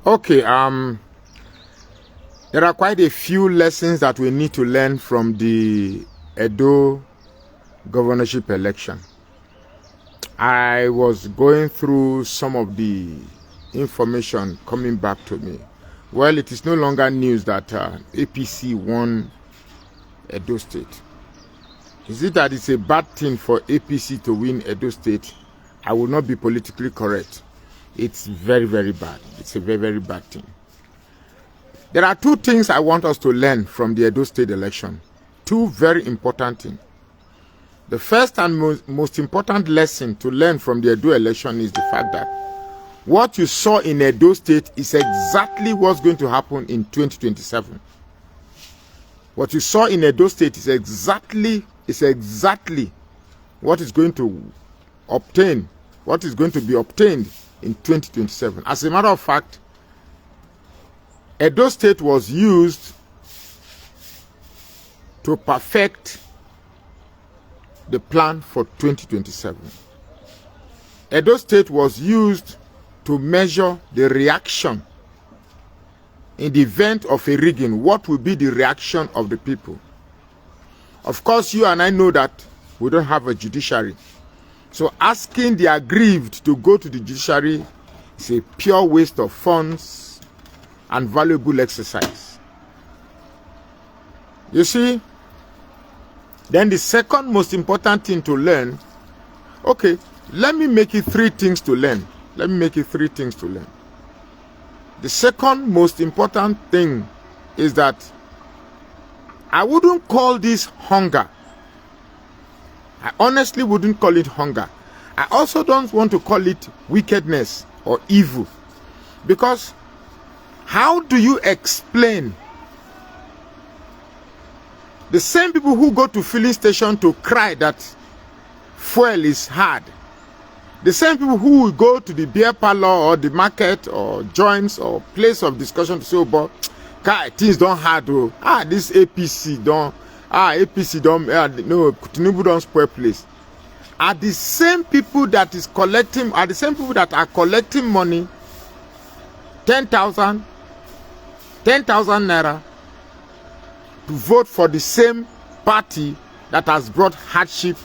Okay, there are quite a few lessons that we need to learn from the Edo governorship election. I was going through some of the information coming back to me. Well, it is no longer news that APC won Edo State. Is it that it's a bad thing for APC to win Edo State? I will not be politically correct. It's very, very bad. It's a very, very bad thing. There are two things I want us to learn from the Edo State election. Two very important things. The first and most important lesson to learn from the Edo election is the fact that what you saw in Edo State is exactly what's going to happen in 2027. What you saw in Edo State is exactly what is going to be obtained in 2027. As a matter of fact, Edo State was used to perfect the plan for 2027. Edo State was used to measure the reaction in the event of a rigging. What will be the reaction of the people? Of course, you and I know that we don't have a judiciary. So asking the aggrieved to go to the judiciary is a pure waste of funds and valuable exercise. You see? Then the second most important thing to learn, okay, let me make it three things to learn. The second most important thing is that I wouldn't call this hunger. I honestly wouldn't call it hunger. I also don't want to call it wickedness or evil. Because how do you explain the same people who go to filling station to cry that fuel is hard? The same people who will go to the beer parlor or the market or joints or place of discussion to say, oh, but things don't hard. This APC don't. APC don't. No, Tinubu don't spoil place. Are the same people that is collecting? Are the same people that are collecting money? 10,000 naira to vote for the same party that has brought hardship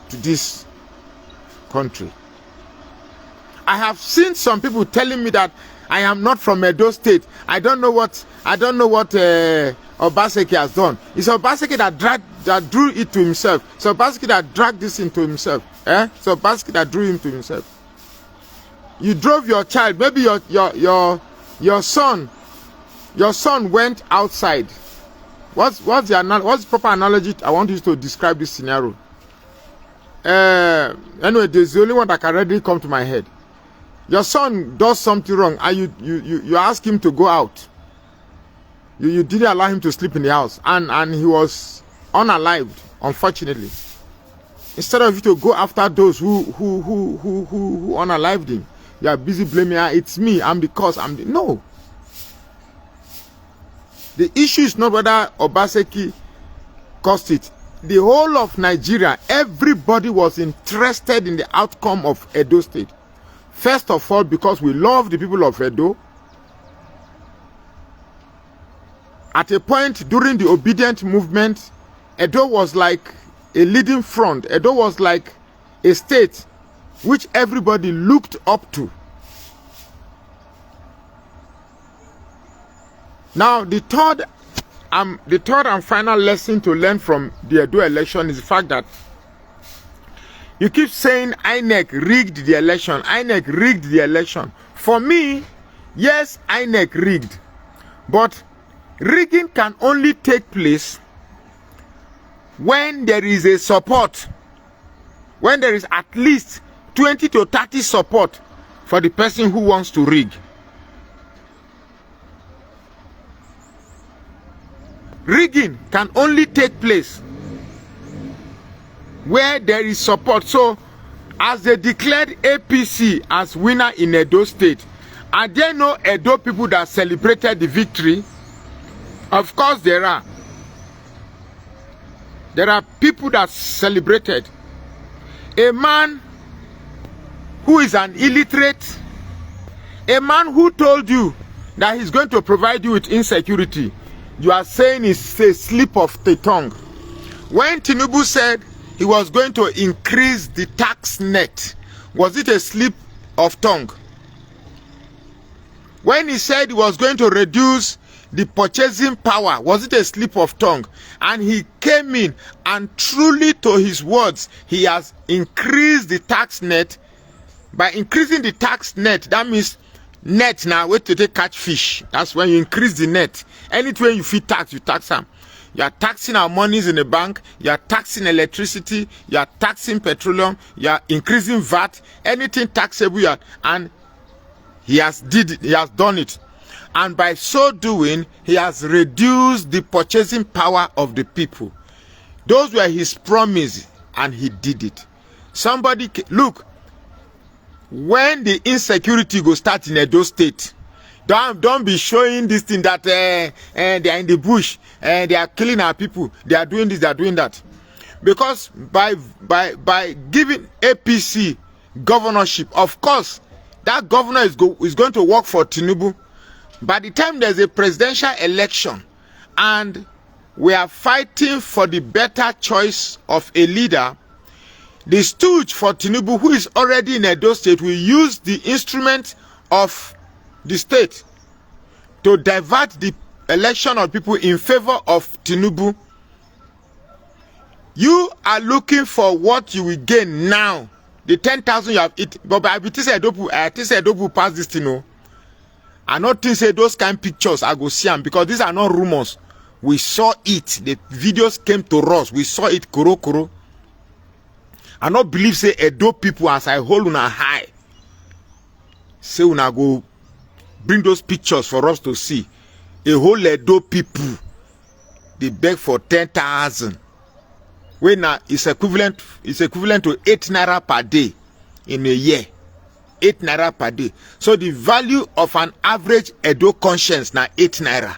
to this country. I have seen some people telling me that I am not from Edo State. I don't know what Obaseki has done. It's Obaseki that drew it to himself. It's Obaseki that dragged this into himself. It's Obaseki that drew him to himself. You drove your child. Maybe your son went outside. What's the proper analogy I want you to describe this scenario? Anyway, there's the only one that can readily come to my head. Your son does something wrong and you ask him to go out. You didn't allow him to sleep in the house and he was unalived, unfortunately. Instead of you to go after those who unalived him, you are busy blaming, it's me, I'm the cause, no. The issue is not whether Obaseki caused it. The whole of Nigeria, everybody was interested in the outcome of Edo State. First of all, because we love the people of Edo. At a point during the obedient movement, Edo was like a leading front. Edo was like a state which everybody looked up to. Now, the third and final lesson to learn from the Edo election is the fact that you keep saying Inec rigged the election. Inec rigged the election. For me, yes, Inec rigged. But rigging can only take place when there is a support. When there is at least 20 to 30 support for the person who wants to rig. Rigging can only take place where there is support. So, as they declared APC as winner in Edo State, are there no Edo people that celebrated the victory? Of course there are. There are people that celebrated. A man who is an illiterate A man who told you that he's going to provide you with insecurity, you are saying it's a slip of the tongue. When Tinubu said he was going to increase the tax net, was it a slip of tongue? When he said he was going to reduce the purchasing power, was it a slip of tongue? And he came in and truly, to his words, he has increased the tax net. By increasing the tax net, that means net now, wait to take catch fish. That's when you increase the net. Anything you feel tax, you tax them. You are taxing our monies in the bank, you are taxing electricity, you are taxing petroleum, you are increasing VAT, anything taxable, you are, and he has done it. And by so doing, he has reduced the purchasing power of the people. Those were his promises, and he did it. Somebody, look, when the insecurity go start in Edo State, don't be showing this thing that they are in the bush, they are killing our people, they are doing this, they are doing that. Because by giving APC governorship, of course, that governor is going to work for Tinubu. By the time there's a presidential election and we are fighting for the better choice of a leader, the stooge for Tinubu, who is already in Edo State, will use the instrument of the state to divert the election of people in favor of Tinubu. You are looking for what you will gain now. The 10,000 you have it, but I think Edopu pass this thing. No, I not think say those kind of pictures I go see them, because these are not rumors. We saw it. The videos came to us. We saw it. Koro. I not believe say Edo people, as I hold una high, say una go bring those pictures for us to see. A whole Edo people, they beg for 10,000. When now it's equivalent to 8 naira per day in a year. 8 naira per day. So the value of an average Edo conscience now 8 naira.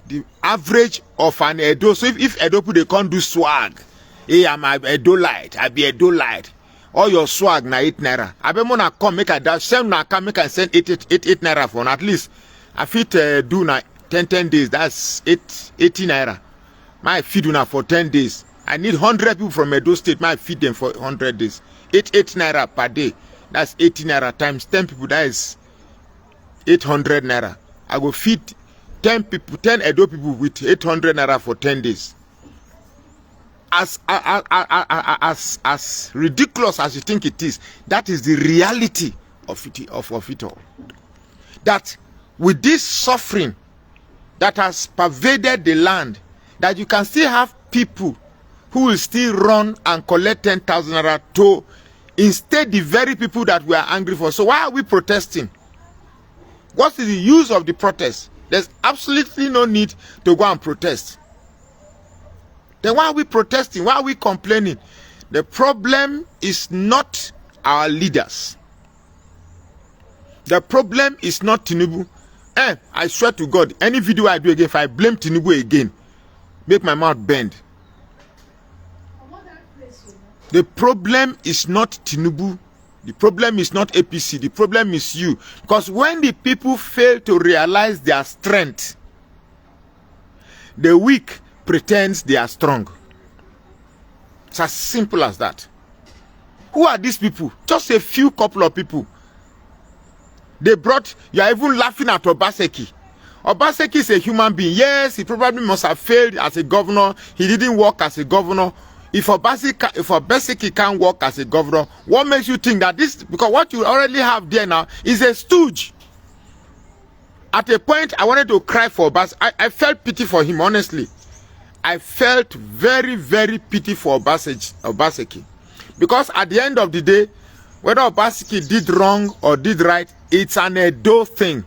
The average of an Edo. So if Edo people they can't do swag, hey, I'm a Edo light, I be Edo light. All your swag na 8 naira. I be mona come make a dash. Send na come make and send 8 naira for at least. I fit do na 10 days. That's 80 naira. My feed una for 10 days. I need 100 people from Edo State. My feed them for 100 days. 8 naira per day. That's 80 naira times 10 people. That is 800 naira. I go feed 10 people, 10 Edo people with 800 naira for 10 days. As ridiculous as you think it is, that is the reality of it all. That with this suffering that has pervaded the land, that you can still have people who will still run and collect 10,000 naira to instead the very people that we are angry for. So why are we protesting? What is the use of the protest? There's absolutely no need to go and protest. Then why are we protesting? Why are we complaining? The problem is not our leaders. The problem is not Tinubu. I swear to God, any video I do again, if I blame Tinubu again, make my mouth bend. The problem is not Tinubu. The problem is not APC. The problem is you. Because when the people fail to realize their strength, the weak pretends they are strong. It's as simple as that. Who are these people? Just a few couple of people. They brought, you are even laughing at Obaseki. Obaseki is a human being. Yes, he probably must have failed as a governor. He didn't work as a governor. If Obaseki can't work as a governor, what makes you think that this, because what you already have there now is a stooge. At a point, I wanted to cry for Obaseki. I felt pity for him, honestly. I felt very, very pity for Obaseki. Because at the end of the day, whether Obaseki did wrong or did right, it's an Edo thing.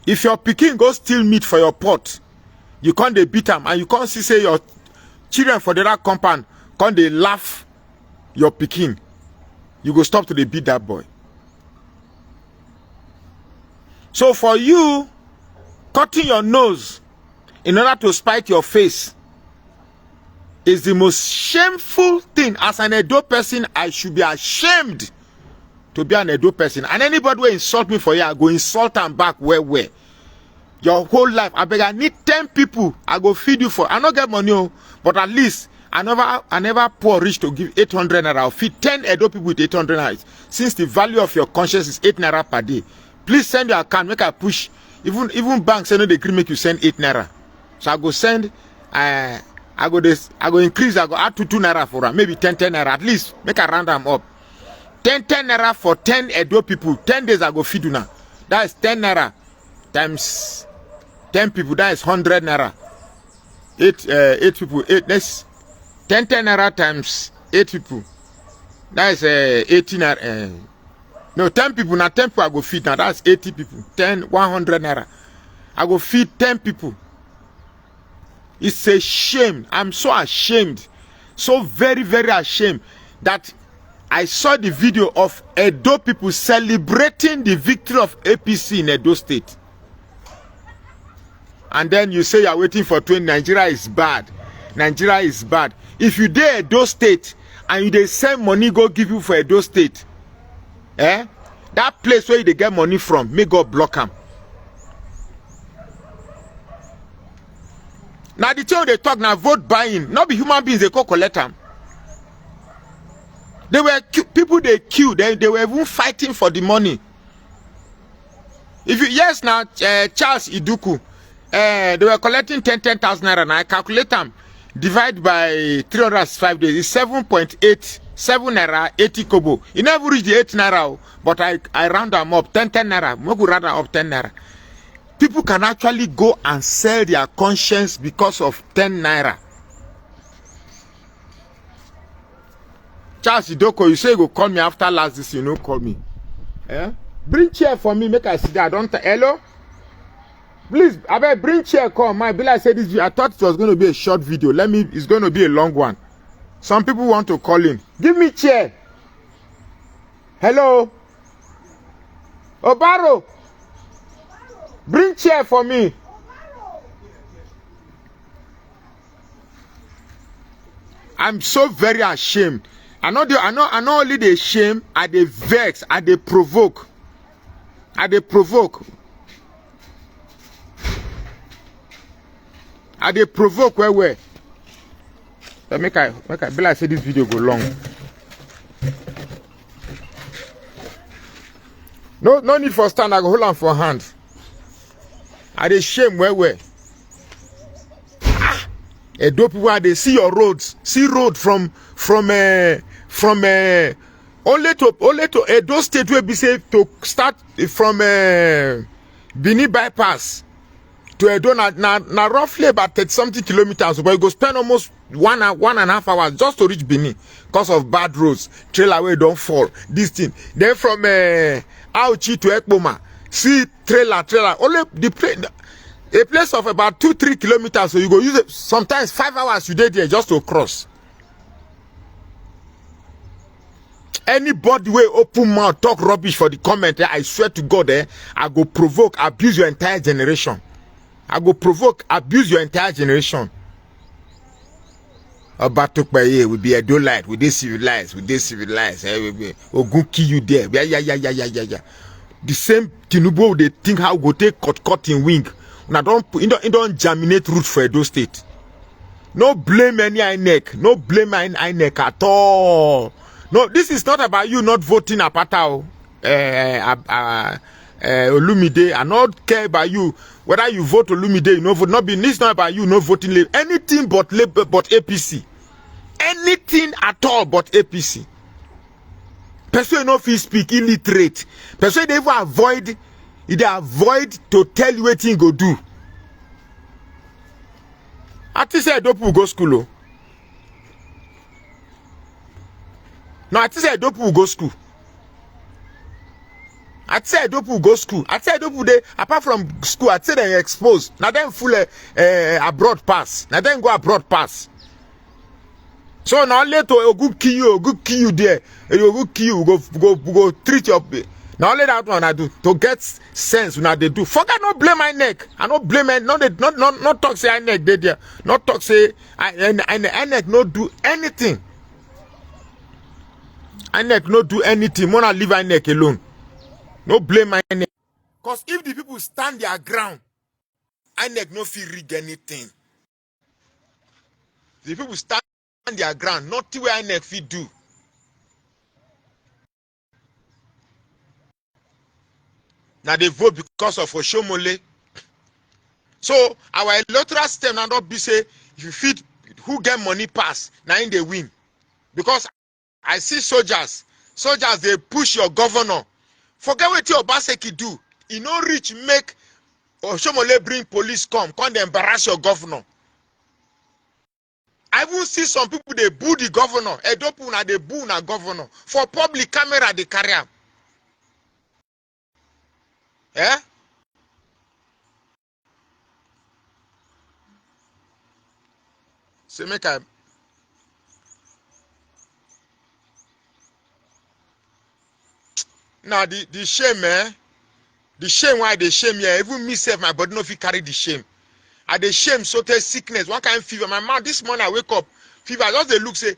If your pikin go steal meat for your pot, you can't beat them, and you can't say your children for the other compound can't they laugh your pikin. You go stop to the beat that boy. So for you, cutting your nose in order to spite your face is the most shameful thing. As an Edo person, I should be ashamed to be an Edo person. And anybody will insult me for you, I go insult them back where. Your whole life, I beg, I need 10 people, I go feed you for. I don't get money, but at least I never poor rich to give 800 naira. I'll feed 10 Edo people with 800 naira. Since the value of your conscience is 8 naira per day, please send your account, make I push. Even banks say no, they agree make you send 8 naira. So I go send, I go increase, I go add to 2 naira for them, maybe 10 naira at least. Make I round them up. 10 naira for 10 Edo people. 10 days I go feed you now. That is 10 naira times 10 people. That is 100 naira. 8 people. 10 naira times 8 people. That is 18 naira. No, 10 people. Now 10 people I go feed now. That's 80 people. 100 naira. I go feed 10 people. It's a shame. I'm so ashamed. So very, very ashamed that I saw the video of Edo people celebrating the victory of APC in Edo State. And then you say you're waiting for 20. Nigeria is bad. Nigeria is bad. If you dey Edo State and you dey send money go give you for Edo State, that place where they get money from, may God block them. Now the thing they talk now, vote buying, not be human beings, they go collect them. They were people they killed, they were even fighting for the money. If you yes now, Charles Iduku, they were collecting 10,000 naira. Now I calculate them, divide by 305 days, it's 7.87 naira 80 kobo. You never reach the 8 naira, but I round them up 10 naira. Mogu round them up 10 naira. People can actually go and sell their conscience because of 10 naira. Charles Idoko, you say you go call me after last this, you know, call me. Bring chair for me, make I sit there. I don't hello? Please, I better bring chair, come. My bill, I said this video. I thought it was going to be a short video. It's going to be a long one. Some people want to call in. Give me chair. Hello? Obaro. Bring chair for me. I'm so very ashamed. I know only the shame, I they vex, I they provoke. I they provoke. I they provoke where? So make I be like say this video go long. No need for stand, I go hold on for hand. I they shame where? Edo people they see your roads, see road from only to Edo State will be safe to start from Bini bypass to Edo na roughly about 30-something kilometers, but you go spend almost 1.5 hours just to reach Bini because of bad roads, trailer way don't fall, this thing. Then from Auchi to Ekboma, see trailer only a place of about 2-3 kilometers, so you go use it sometimes 5 hours you did there just to cross. Anybody will open mouth talk rubbish for the comment, I swear to God, I go provoke, abuse your entire generation. I go provoke, abuse your entire generation. About to pay will be a do light, with this civilized, Ogun kill you there. Yeah. The same Tinubu they think how go take cut in wing. Now don't germinate root for Edo State. No blame any Inec. No blame Inec at all. No, this is not about you not voting Apatao. Olumide. I not care about you whether you vote Olumide. You know, vote not be. This not about you not voting anything but APC. Anything at all but APC. Person no fit speak illiterate. Person they even avoid. They avoid to tell you what thing go do. I think say Edo people go school. No, I think say Edo people go school. I say Edo people go school. I say Edo people they apart from school, I say they exposed. Now them full abroad pass. Now them go abroad pass. So now later go kill you there. You go kill you, go treat your. Now only that one I do to get sense when they do. Forget not blame my neck. I not blame it. Not talk say I neck they there. Not talk say I neck not do anything. INEC no do anything. Mona leave INEC alone. No blame INEC. Because if the people stand their ground, INEC no feel rig anything. The people stand their ground, nothing where INEC fit do. Now they vote because of Oshomole. So our electoral system now not be say if you fit who get money pass, now in they win. Because I see soldiers they push your governor. Forget what your Obaseki do. You no reach make Oshomole bring police come they embarrass your governor. I even see some people they boo the governor. Edopuna they boo na governor. For public camera they carry am. Eh? So make I now the shame, the shame why they shame here. Even me self, my body no fit carry the shame. I dey shame so tell sickness, one kind of fever. My mouth this morning I wake up, fever. I just dey look say,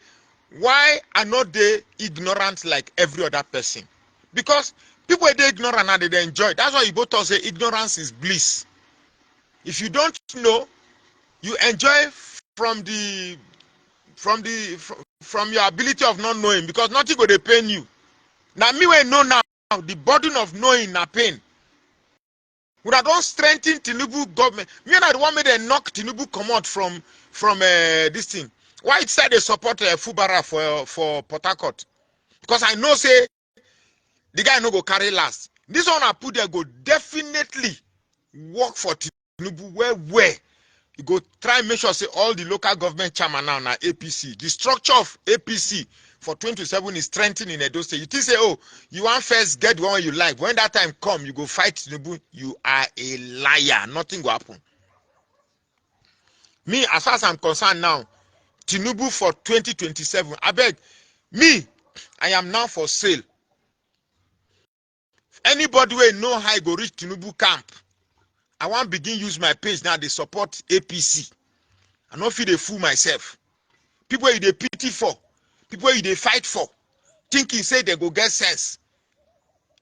why are not they ignorant like every other person? Because people they ignorant and they enjoy. That's why you both all say ignorance is bliss. If you don't know, you enjoy from your ability of not knowing, because nothing go dey pain you. Now me when know now, the burden of knowing na pain. We don't strengthen Tinubu government. Me and the one made they knock Tinubu come out from this thing. Why it said they support Fubara for Port Harcourt? Because I know say the guy no go carry last. This one I put there go definitely work for Tinubu where you go try and make sure say all the local government chairman now APC. The structure of APC for 2027 is strengthened in Edo State. You think say, oh, you want first get the one you like. When that time come, you go fight Tinubu. You are a liar. Nothing will happen. Me, as far as I'm concerned now, Tinubu for 2027. I beg, me, I am now for sale. Anybody will know how I go reach Tinubu camp. I want begin use my page now. They support APC. I don't feel they fool myself. People you they pity for, people you they fight for, thinking say they go get sense.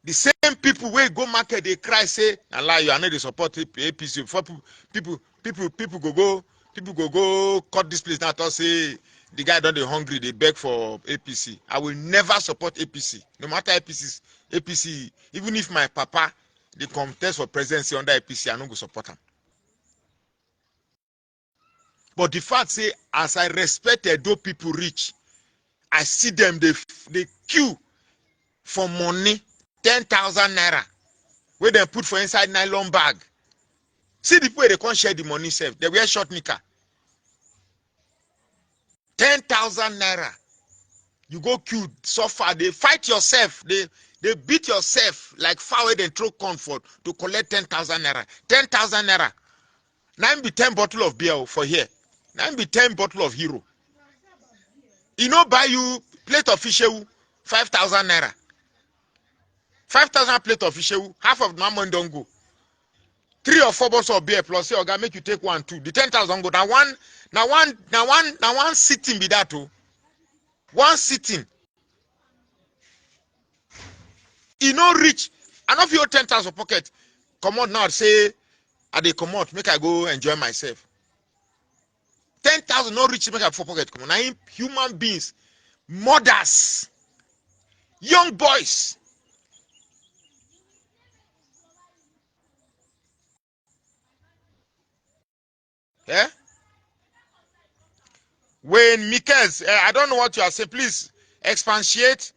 The same people where go market they cry say, Allah, you are not the support APC. For people go cut this place now. To say the guy don't they hungry, they beg for APC. I will never support APC, no matter APC. Even if my papa they contest for presidency under APC, I don't go support him. But the fact say, as I respected those people rich, I see them they queue for money, 10,000 naira, where they put for inside nylon bag. See the people they can't share the money self. They wear short knicker. 10,000 naira. You go queue so far, they fight yourself. They beat yourself like far away they throw comfort to collect 10,000 naira. 10,000 naira. Now be 10 bottle of beer for here. Now be 10 bottle of hero. You know, buy you plate of fish 5,000 naira. 5,000 plate of fish, half of the money don't go. 3 or 4 bottles of beer plus say, okay, make you take 1, 2. The 10,000 go. Now one sitting be that too. One sitting. You know rich. I know if you 10,000 pocket. Come out now say, I they come out, make I go enjoy myself. 10,000 no rich make I for pocket. Come on, now human beings, mothers, young boys. Yeah. When Mikes, I don't know what you are saying. Please expatiate.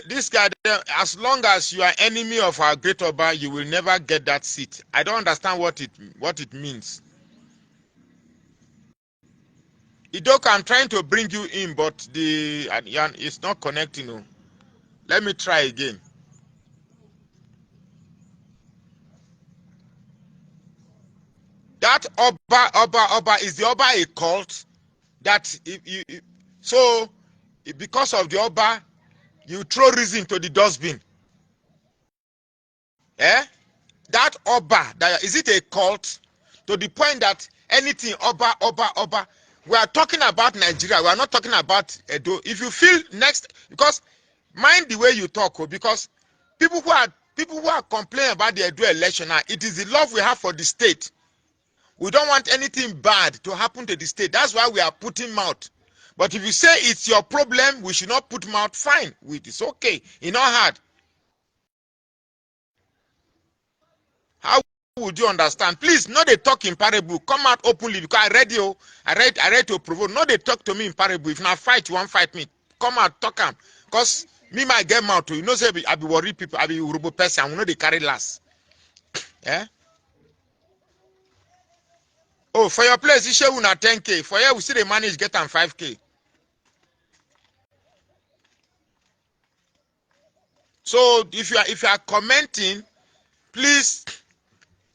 This guy, as long as you are enemy of our great Oba, you will never get that seat. I don't understand what it means. Idoka, I'm trying to bring you in, but it's not connecting. No. Let me try again. That Oba is the Oba a cult? That so because of the Oba, you throw reason to the dustbin. Eh? That Oba, is it a cult? To the point that anything Oba, We are talking about Nigeria. We are not talking about Edo. If you feel next, because mind the way you talk, because people who are complaining about the Edo election now, it is the love we have for the state. We don't want anything bad to happen to the state. That's why we are putting mouth. But if you say it's your problem, we should not put mouth, fine. It's okay. It's not hard. How would you understand? Please, not they talk in parable. Come out openly because I read you. I read to provoke. Not they talk to me in parable. If not fight, you won't fight me. Come out, talk am. Because me might get mouth too. You know, say I be worried people. I be Urubu person. I know they carry last. Yeah. Oh, for your place, you share una 10K. For here, we see they manage get them 5K. So if you are commenting, please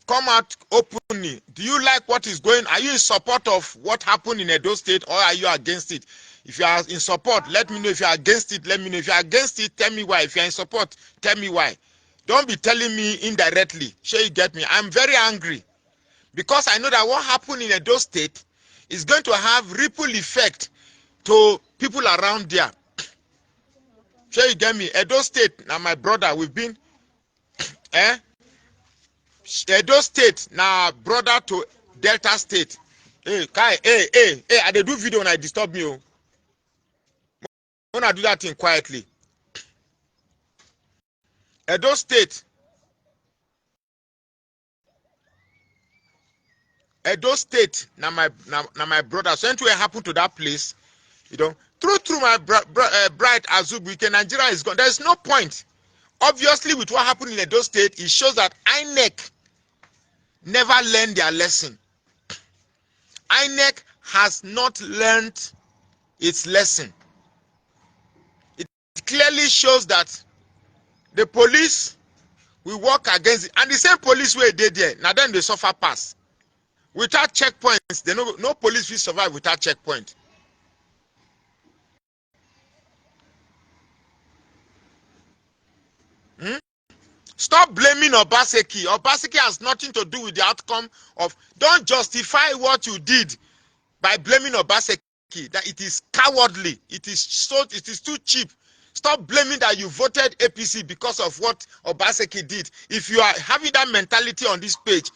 come out openly. Do you like what is going? Are you in support of what happened in Edo State, or are you against it? If you are in support, let me know. If you are against it, let me know. If you are against it, tell me why. If you are in support, tell me why. Don't be telling me indirectly. Sure, you get me. I'm very angry because I know that what happened in Edo State is going to have ripple effect to people around there. Sure, you get me. Edo State, now my brother, we've been, Edo State, now brother to Delta State. Hey, Kai, hey, I dey do video when I disturb me. When I do that thing quietly. Edo State, now my brother. So anything happened to that place, you know. Through my bright Azub weekend, Nigeria is gone. There's no point. Obviously, with what happened in Edo State, it shows that Inec never learned their lesson. Inec has not learned its lesson. It clearly shows that the police will work against it, and the same police where they there now then they suffer pass. Without checkpoints, they no police will survive without checkpoint. Stop blaming Obaseki. Obaseki has nothing to do with the outcome of. Don't justify what you did by blaming Obaseki. That it is cowardly. It is too cheap. Stop blaming that you voted APC because of what Obaseki did. If you are having that mentality on this page,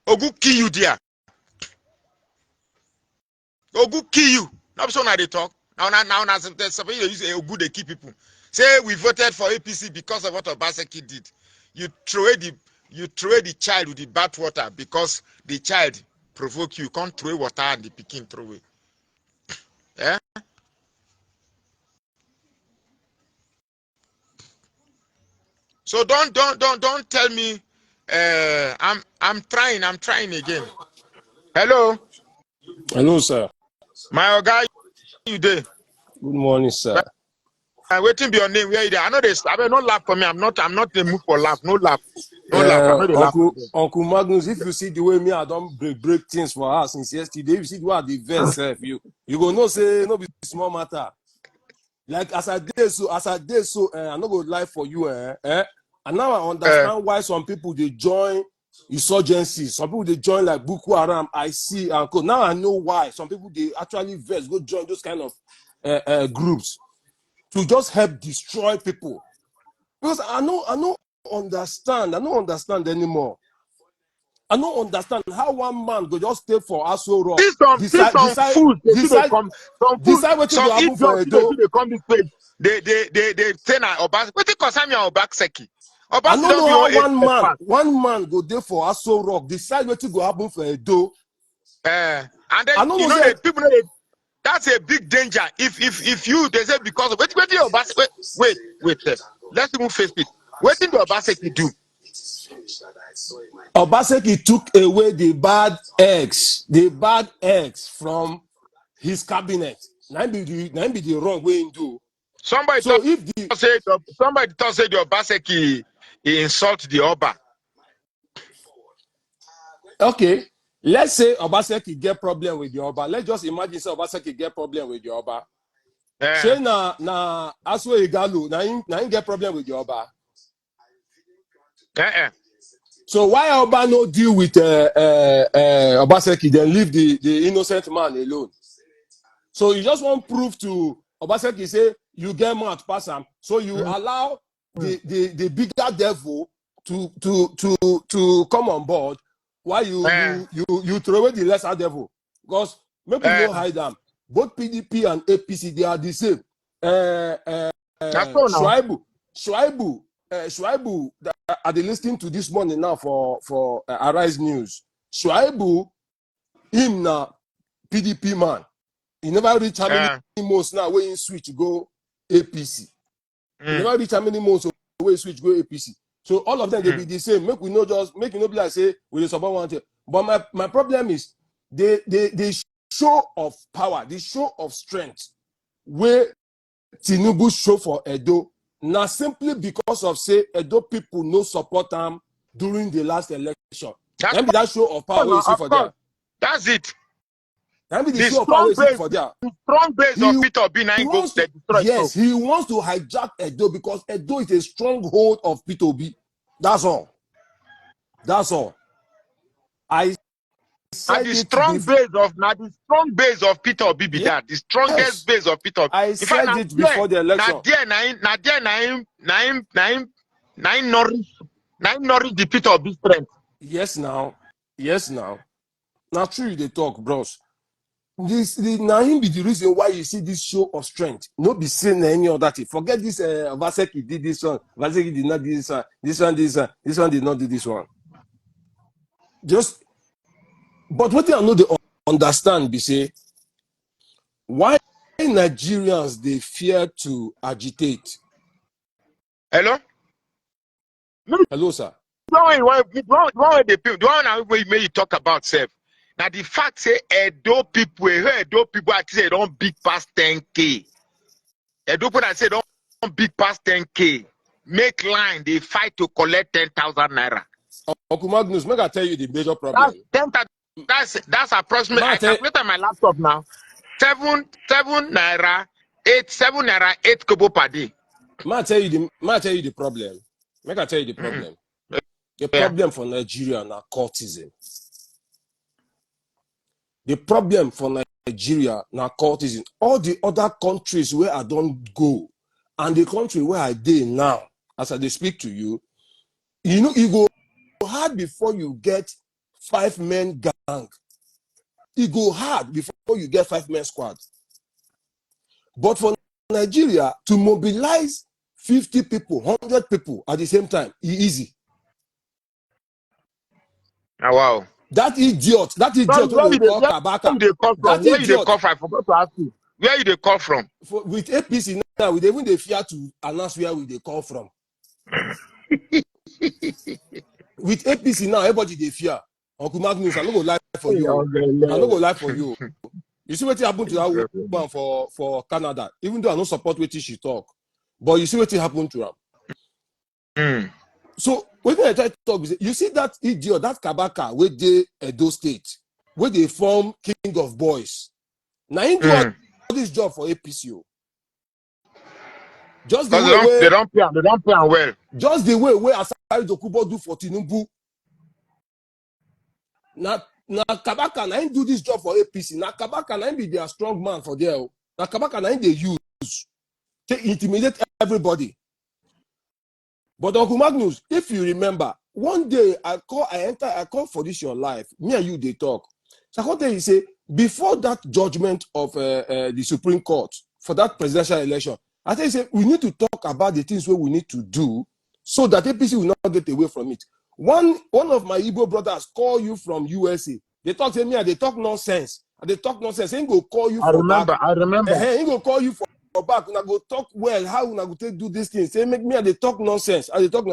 Ogu kill you there. Ogu kill you. Not so now they talk. Now somebody use Ogu they kill people. Say we voted for APC because of what Obaseki did. You throw the child with the bath water because the child provoke you. You can't throw water and the pikin throw it. Yeah. So don't tell me. I'm trying again. Hello. Hello, sir. My guy, you there? Good morning, sir. I'm waiting for your name. Where you there? I know this. I mean, not laugh for me. I'm not in the mood for laugh. No laugh. No laugh. I know they laugh. Uncle Magnus, if you see the way me, I don't break things for us since yesterday. If you see the way the verse you go no say no be small matter. Like as I did so, I'm not gonna lie for you, And now I understand why some people they join insurgency. Some people they join like Boko Haram. I see and now I know why. Some people they actually verse go join those kind of groups to just help destroy people. Because I don't understand anymore. I don't understand how one man go just stay for Aso Rock. Decide what to happen for Edo. They come this page. They say na Obaseki. What they concern me Obaseki? I don't know how one man go there for Aso Rock. Decide what to go happen for Edo. And then you know that people know that that's a big danger. If you they say because of wait. Let's even face it. What did Obaseki do? Obaseki took away the bad eggs from his cabinet. Now be the wrong way to do. Somebody thought said the Obaseki he insult the Oba. Okay, let's say Obaseki get problem with the Oba. Let's just imagine say Obaseki get problem with the Oba. Say na Aso Igalu na him get problem with the Oba. So why Oba no deal with Obaseki, then leave the innocent man alone? So you just want proof to Obaseki say you get mouth pass him, so you allow the bigger devil to come on board while you throw away the lesser devil. Because make we no hide them. Both PDP and APC, they are the same. Shuaibu, are they listening to this morning now for Arise News? Shuaibu, him na PDP man. He never reach how many months now where he switch go APC. He never reach how many months where he switch go APC. So all of them they be the same. Make you no be like say we dey support one thing. But my problem is the show of power, the show of strength where Tinubu show for Edo, now simply because of say Edo people no support him during the last election. That show of power we see for there. That's it. The strong base for there. The strong base of Peter Obi now goes to destroy. Yes, he wants to hijack Edo because Edo is a stronghold of Peter Obi. That's all. That's all. I said the strong base of Peter Obi be that. The strongest base of Peter Obi. I said it before the election. Nourish the Peter Obi strength. Yes, now. Now true they talk, bros. Now him be the reason why you see this show of strength. No be saying any other thing. Forget this. Vaseki did this one. Vaseki did not do this one. This one did not do this one. But what I know they understand be say why Nigerians they fear to agitate. Hello, sir. The one where you talk about self. Now the fact say Edo people I say don't big past 10K. Edo people I say don't big past 10K. Make line, they fight to collect 10,000 naira. Uncle Magnus, make I tell you the major problem. That's approximately. I calculate on my laptop now. 7 naira 8 kobo per day. May I tell you the problem. Make I tell you the problem. The problem for Nigeria now cultism. The problem for Nigeria now cultism. All the other countries where I don't go, and the country where I dey now, as I speak to you, you know, you go hard before you get 5-man gang. You go hard before you get 5-man squad. But for Nigeria to mobilize 50 people, 100 people at the same time, it's easy. Oh, wow. That idiot where you call Kabaka. Where you call from? I forgot to ask you. Where you call from? With APC now, we even they fear to announce where they call from. With APC now, everybody they fear. Uncle Magnus, I'm not gonna lie for you. I'm not gonna lie for you. You see what happened to that woman for Canada? Even though I don't support what she talk, but you see what happened to her. So when I try to talk, you see that idiot, that Kabaka, where they Edo State, where they form King of Boys. Now he do all this job for APC. Just the way they don't play well. Just the way where Asari Dokubo do for Tinubu. Now Kabaka now do this job for APC. Now Kabaka now be their strong man for there. Now Kabaka now they use to intimidate everybody. But Uncle Magnus, if you remember, one day I call for this your life. Me and you they talk. So I tell you say before that judgment of the Supreme Court for that presidential election, I tell you say we need to talk about the things where we need to do so that APC will not get away from it. One of my Igbo brothers call you from USA. They talk to me and they talk nonsense. And they talk nonsense. He go call you for back. I remember. He go call you for back. When I go talk well, how when I go take do this thing? Say make me and they talk nonsense. And they talk.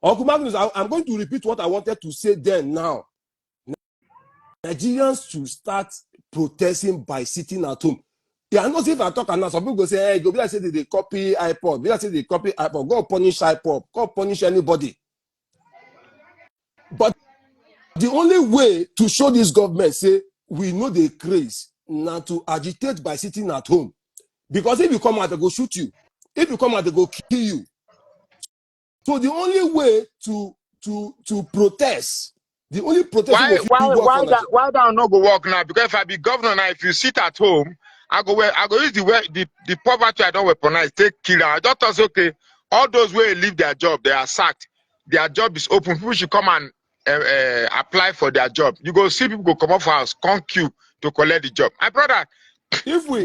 Uncle Magnus, I'm going to repeat what I wanted to say then. Now, Nigerians should start protesting by sitting at home. Yeah, I know if I talk and now some people go say, hey, go be like say they copy iPod. Be like say they copy iPod. Go punish iPod. Go punish anybody. But the only way to show this government say we know the craze now to agitate by sitting at home. Because if you come out, they go shoot you. If you come out, they go kill you. So the only way to to protest. The only protest we why that not go work now? Because if I be governor now, if you sit at home, I go use the poverty I don't weaponize, take kill. I just thought, okay, all those who leave their job, they are sacked. Their job is open. People should come and apply for their job. You go see people go come off house, come queue to collect the job. My brother, if we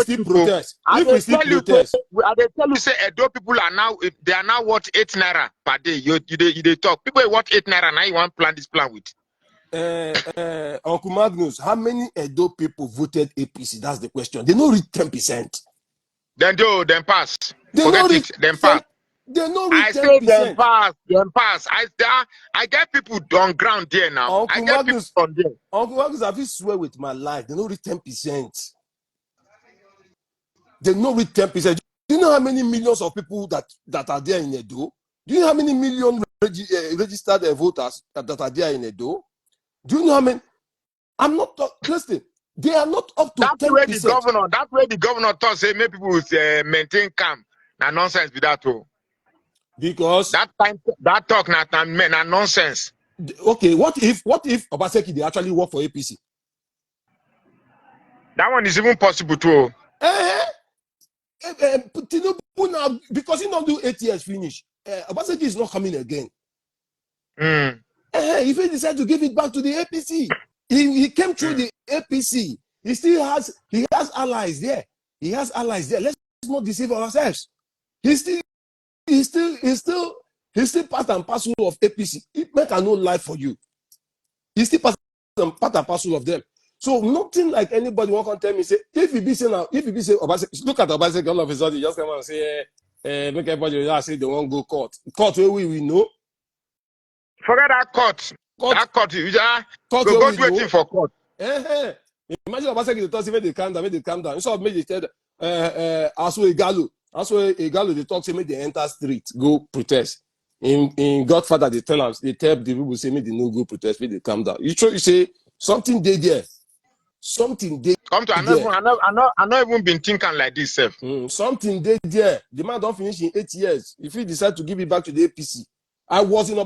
still protest, I tell you say Edo people are now worth 8 naira per day. You talk. People are worth 8 naira now. You want plan this plan with? Uncle Magnus, how many Edo people voted APC? That's the question. They don't reach 10%. Then pass. Forget it. Then pass. They don't reach 10%. I say then pass. I get people on ground there now. Uncle Magnus, I will swear with my life, they don't reach 10%. They don't reach 10%. Do you know how many millions of people that are there in Edo? Do you know how many million registered voters that are there in Edo? Do you know how many? I'm not listen. They are not up to 10%. That's where the governor thought say maybe people will maintain calm. Now nonsense with that too. Because that talk now nonsense. Okay, what if Obaseki they actually work for APC? That one is even possible too. Now, because he don't do 8 years finish, Obaseki is not coming again. If he decide to give it back to the APC, he came through the APC. He has allies there. He has allies there. Let's not deceive ourselves. He's still part and parcel of APC. It make no life for you. He's still part and parcel of them. So nothing like anybody won't come tell me say if he be say Obaseki, look at Obaseki all of a sudden just come and say make everybody say they won't go court where we know. Forget that court. That court you just go waiting for court. Imagine Obaseki the talk say make they calm down. Instead of make they tell also Igalo they talk say make they enter street go protest. In Godfather they tell the people say make they no go protest, make they calm down. You say something they there. Something they come to I not even been thinking like this, self. Something they there. The man don't finish in 8 years. If he decide to give it back to the APC, I was in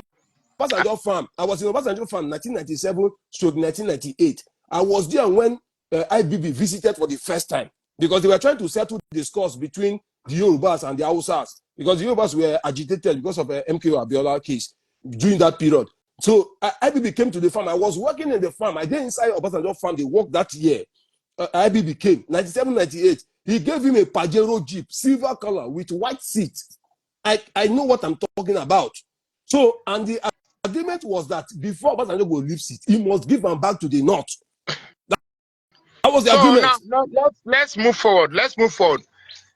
Obasanjo farm. 1997 to 1998. I was there when IBB visited for the first time because they were trying to settle the discourse between the Yorubas and the Hausas because the Yorubas were agitated because of MKO Abiola case during that period. So IBB came to the farm. I was working in the farm. I did inside Obasanjo farm. They worked that year. IBB came 97, 98. He gave him a Pajero Jeep, silver color with white seat. I know what I'm talking about. So, and the agreement was that before Obasanjo go leave seat, he must give them back to the north. That was the agreement. Now, let's move forward.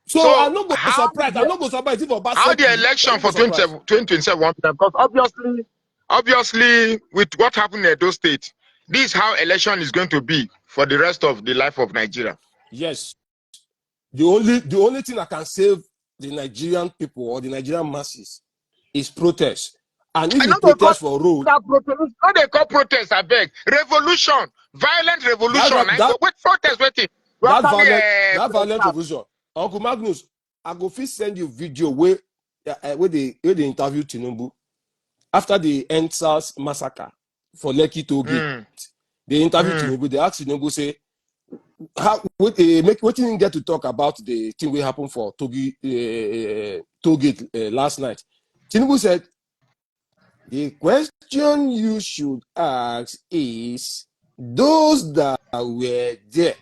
So I'm not going to surprise. I'm not going to surprise if Obasanjo. How the election for 2027? Because obviously, with what happened in Edo State, this is how election is going to be for the rest of the life of Nigeria. Yes. The only thing that can save the Nigerian people or the Nigerian masses is protest. And if you protest for road, how they call protest, I beg. Revolution, violent revolution. Waiting. That violent revolution. Uncle Magnus, I go first send you video where they interview Tinubu after the NSAS massacre for Lekki toll gate. They interviewed Tinubu. They asked Tinubu say, what didn't get to talk about the thing we happened for toll gate last night. Tinubu said, the question you should ask is those that were there.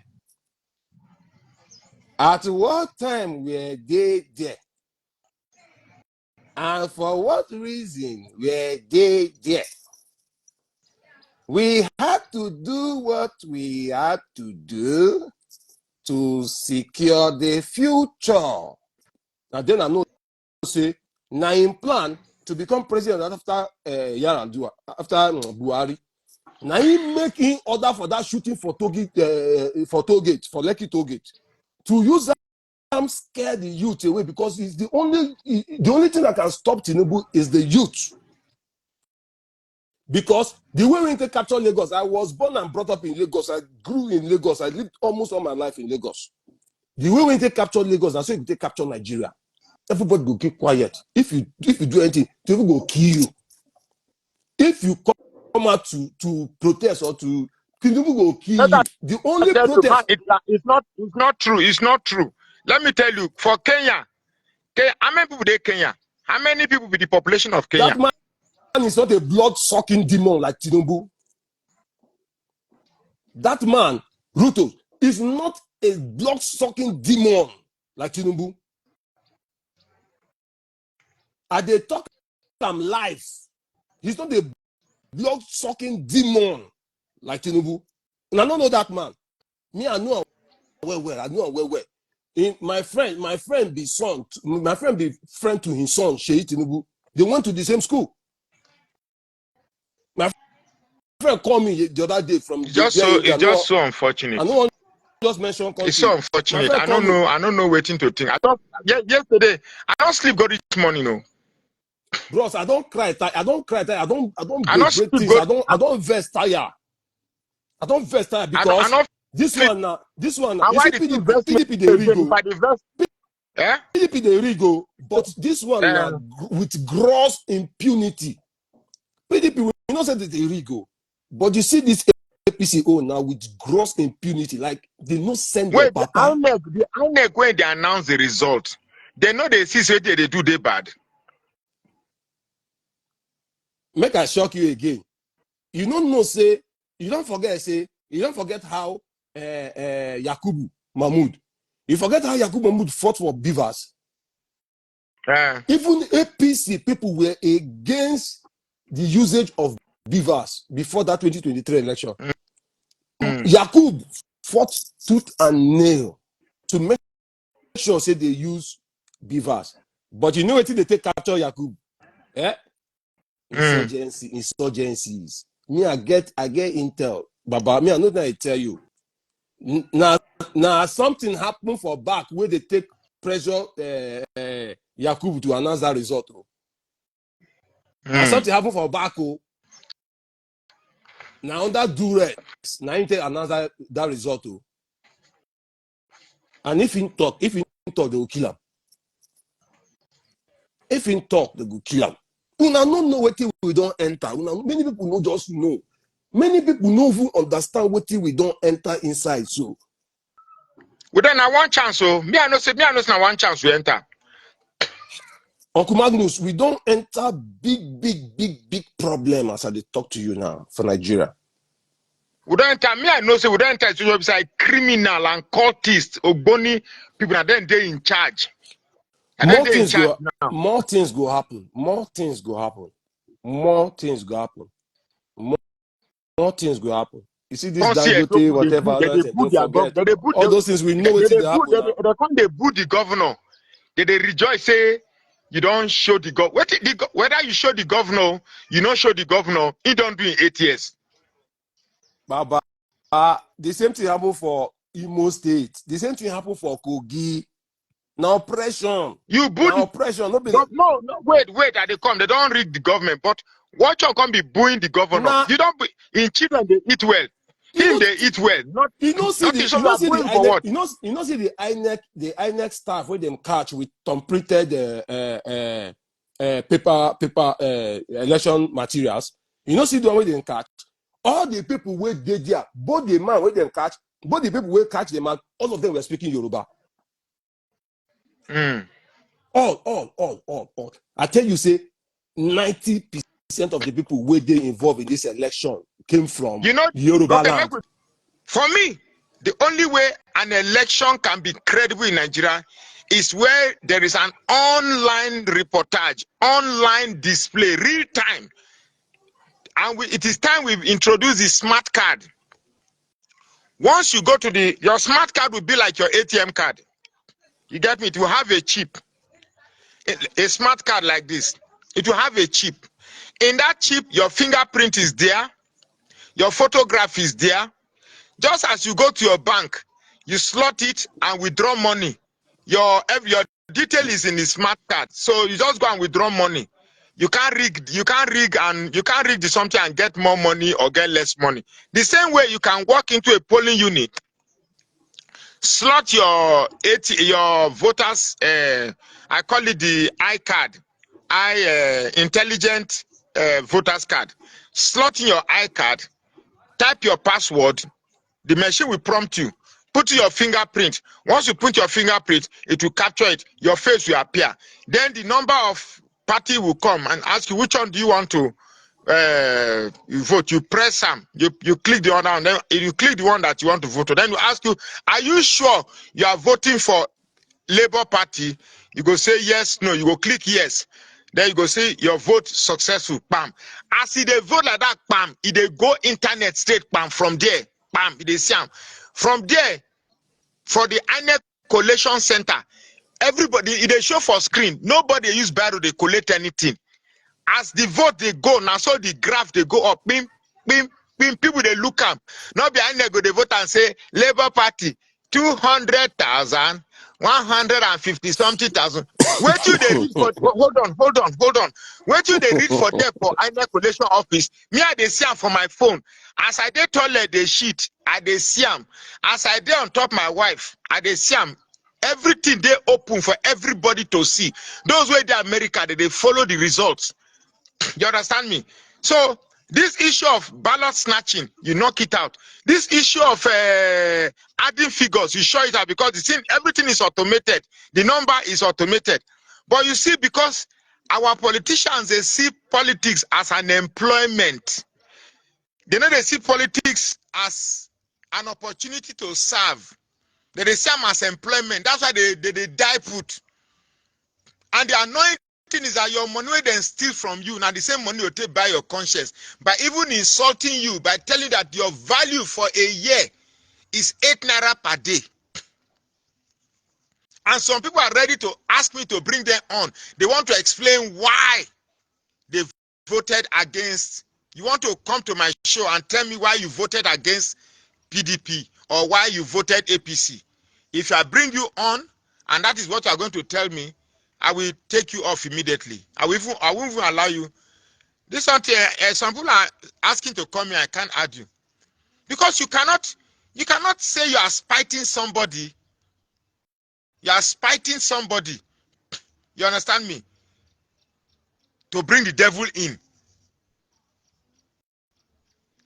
At what time were they there? And for what reason were they there? We had to do what we had to do to secure the future. Now then I know say, now in plan to become president after Yaradua, after Buhari. Now he making order for that shooting for toll gate, for Lekki toll gate. To use that scare the youth away because it's the only thing that can stop Tinubu is the youth. Because the way we capture Lagos, I was born and brought up in Lagos. I grew in Lagos. I lived almost all my life in Lagos. The way we capture Lagos, that's how we capture Nigeria. everybody go keep quiet. If you do anything, people go kill you. If you come out to protest or to, people go kill you. The only protest. It's not true. It's not true. Let me tell you, for Kenya, how many people in Kenya? How many people with the population of Kenya? That man is not a blood-sucking demon like Tinubu. That man, Ruto, is not a blood-sucking demon like Tinubu. And they talk am life. He's not a blood-sucking demon like Tinubu. And I don't know that man. Me, I know well. I know well. My friend be friend to his son, Sheyi Tinubu. They went to the same school. My friend called me the other day from it's just so unfortunate. I don't just mention country. It's so unfortunate. I don't know waiting to think. Yesterday, I don't sleep good this morning, no. Bros, I don't cry. I don't break things. I don't vex tire. I don't vex tire because this one now. Why PDP they rigo. PDP they rigo, but this one now with gross impunity. PDP we not say that they rigo, but you see this APCO now with gross impunity, like they no send their papa. The INEC when they announce the result, they know they see what they do they bad. Make I shock you again. You don't know, say, you don't forget how Yakubu Mahmoud. You forget how Yakubu Mahmoud fought for beavers. Even APC people were against the usage of beavers before that 2023 election. Yakub fought tooth and nail to make sure say they use beavers. But you know what they take capture Yakub? Insurgencies. Me, I get intel. Baba, me, I know that I tell you. Now something happened for back where they take pressure Yakub to announce that result. Now something happened for back. Now under duress, now you take announce that result. And if he talk, they will kill him. If he talk, they will kill him. Una don't know what we don't enter. Many people don't just know. Many people don't even understand what we don't enter inside. So, we don't have one chance. So, me I know now one chance we enter. Uncle Magnus, we don't enter big problem as I talk to you now for Nigeria. We don't enter. Me I know we don't enter. So like criminal and cultists, Ogboni people are then they in charge. More things go happen. You see this Dangote, whatever, all those things we know they happen. They boo the governor. They rejoice, say you don't show the governor. Whether you show the governor, you don't show the governor, he don't do in 8 years. Baba, the same thing happened for Imo State. The same thing happened for Kogi. Now oppression. You boo oppression. No, wait, they come. They don't rig the government, but watch out, come be booing the governor. You don't in children they eat well. They eat well. See the INEC staff where them catch with completed paper election materials. You know see the one where they catch. All the people where they there, both the man where them catch, both the people where catch the man, all of them were speaking Yoruba. All. I tell you, say 90% of the people where they involved in this election came from Yoruba land. For me, the only way an election can be credible in Nigeria is where there is an online reportage, online display, real time. And it is time we introduce the smart card. Once you go to your smart card will be like your ATM card. You get me? It will have a chip. A smart card like this. It will have a chip. In that chip, your fingerprint is there. Your photograph is there. Just as you go to your bank, you slot it and withdraw money. Your detail is in the smart card. So you just go and withdraw money. You can't rig the something and get more money or get less money. The same way you can walk into a polling unit, slot your voters. I call it the iCard, intelligent voters card. Slot in your iCard. Type your password. The machine will prompt you. Put your fingerprint. Once you put your fingerprint, it will capture it. Your face will appear. Then the number of party will come and ask you which one do you want to you vote. You press some. You click the other one. Then you click the one that you want to vote. Then you ask you, are you sure you are voting for Labour Party? You go say yes, no. You go click yes. Then you go say your vote successful. Bam. As they vote like that, bam, they go internet straight. Bam. From there, bam, they see them. From there, for the Inec collation center, everybody they show for screen. Nobody use barrel. They collect anything. As the vote they go now, so the graph they go up. Bim, bim, bim. People they look up. Now behind they go they vote and say Labour Party 200,000, 150 something thousand. Wait till they read for hold on. Wait till they read for them for Inec collation office. Me I they see them for my phone. As I dey toilet they shit, I dey see them. As I dey on top my wife, I dey see them. Everything they open for everybody to see. Those where they America they follow the results. You understand me? So this issue of ballot snatching, you knock it out. This issue of adding figures, you show it out because the thing, everything is automated. The number is automated. But you see, because our politicians, they see politics as an employment. They know they see politics as an opportunity to serve. They see them as employment. That's why they die put. And the annoying thing is that your money will then steal from you. Now the same money you take by your conscience. By even insulting you, by telling that your value for a year is 8 naira per day. And some people are ready to ask me to bring them on. They want to explain why they voted against. You want to come to my show and tell me why you voted against PDP or why you voted APC. If I bring you on, and that is what you are going to tell me, I will take you off immediately. I won't even allow you. This one, some people are asking to come here. I can't add you because you cannot say you are spiting somebody. You are spiting somebody. You understand me? To bring the devil in.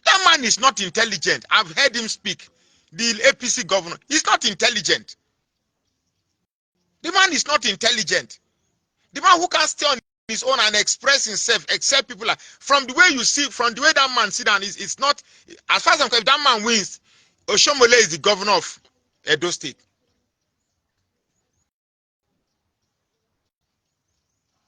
That man is not intelligent. I've heard him speak. The APC governor, he's not intelligent. The man is not intelligent. The man who can stay on his own and express himself, except people are from the way you see, from the way that man sit down, it's not, as far as I'm concerned, if that man wins, Oshomole is the governor of Edo State.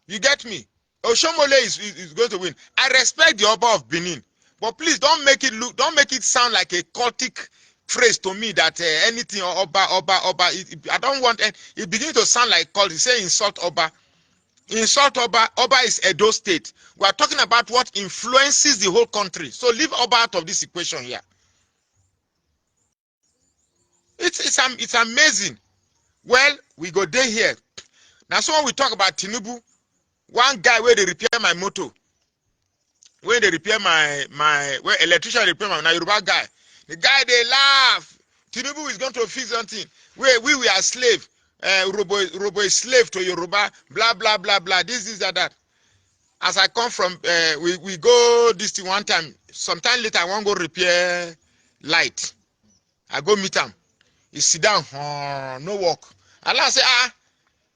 You get me? Oshomole is going to win. I respect the Oba of Benin, but please don't make it sound like a cultic phrase to me that anything Oba. I don't want, it begins to sound like cult. You say insult Oba. Insult Oba. Oba is Edo State. We are talking about what influences the whole country. So leave Oba out of this equation here. It's amazing. Well, we go there here. Now, so when we talk about Tinubu, one guy where they repair my motor, where they repair where electrician repair my Yoruba guy. The guy they laugh. Tinubu is going to fix something. We are slave. Robo is slave to Yoruba. Blah blah blah blah. This that. As I come from, we go this thing one time. Sometime later, I want to go repair light. I go meet him. He sit down, no work. Allah say,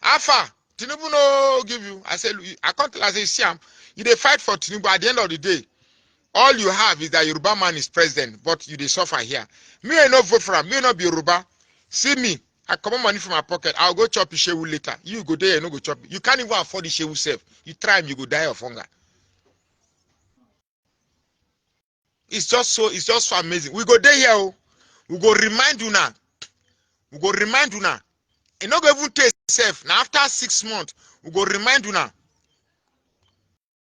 Alpha, Tinubu no give you. I say, I can't tell. I say, see him. You dey fight for Tinubu. At the end of the day, all you have is that Yoruba man is president, but you dey suffer here. Me I no vote for him. Me no be Yoruba. See me. I come money from my pocket. I'll go chop Shewu later. You go there and no go chop. You can't even afford the Shewu self. You try him, you go die of hunger. It's just so amazing. We go there here. We go remind you now. We go remind you now. And not go even taste safe. Now after 6 months, we go remind you now.